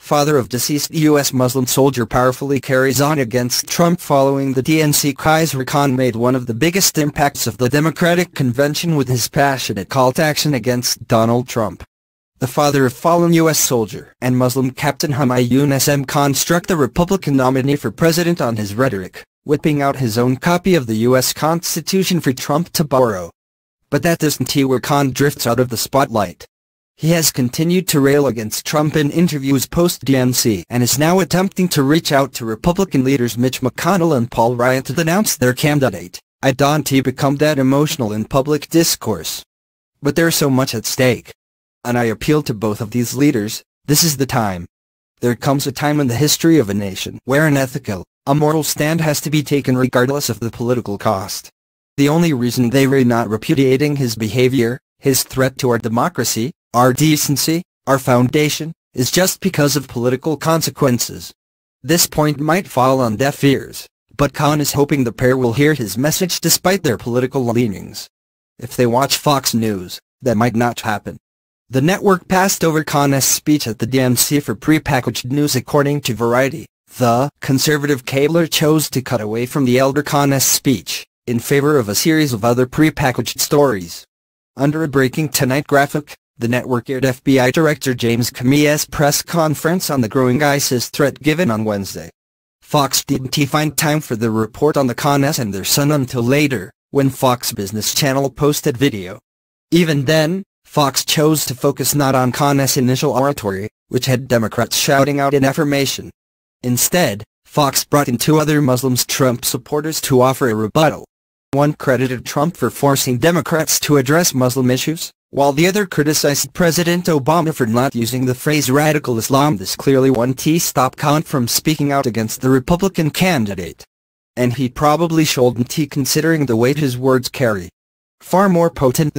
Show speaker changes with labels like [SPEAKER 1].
[SPEAKER 1] father of deceased U.S. Muslim soldier, powerfully carries on against Trump following the DNC. Kaiser Khan made one of the biggest impacts of the Democratic Convention with his passionate call to action against Donald Trump. The father of fallen U.S. soldier and Muslim Captain Humayun S.M. Khan struck the Republican nominee for president on his rhetoric, whipping out his own copy of the U.S. Constitution for Trump to borrow. But that isn't where Khan drifts out of the spotlight. He has continued to rail against Trump in interviews post-DNC and is now attempting to reach out to Republican leaders Mitch McConnell and Paul Ryan to denounce their candidate. I don't become that emotional in public discourse. But there's so much at stake. And I appeal to both of these leaders, this is the time. There comes a time in the history of a nation where an ethical, a moral stand has to be taken regardless of the political cost. The only reason they were not repudiating his behavior, his threat to our democracy, our decency, our foundation, is just because of political consequences. This point might fall on deaf ears, but Khan is hoping the pair will hear his message despite their political leanings. If they watch Fox News, that might not happen. The network passed over Khan's speech at the DNC for prepackaged news. According to Variety, the conservative cabler chose to cut away from the elder Khan's speech in favor of a series of other prepackaged stories. Under a Breaking Tonight graphic, the network aired FBI Director James Comey's press conference on the growing ISIS threat given on Wednesday. Fox didn't find time for the report on the Khans and their son until later, when Fox Business Channel posted video. Even then, Fox chose to focus not on Khan's initial oratory, which had Democrats shouting out in affirmation. Instead, Fox brought in two other Muslim Trump supporters to offer a rebuttal. One credited Trump for forcing Democrats to address Muslim issues, while the other criticized President Obama for not using the phrase radical Islam. This clearly won't stop Khan from speaking out against the Republican candidate. And he probably shouldn't, considering the weight his words carry. Far more potent than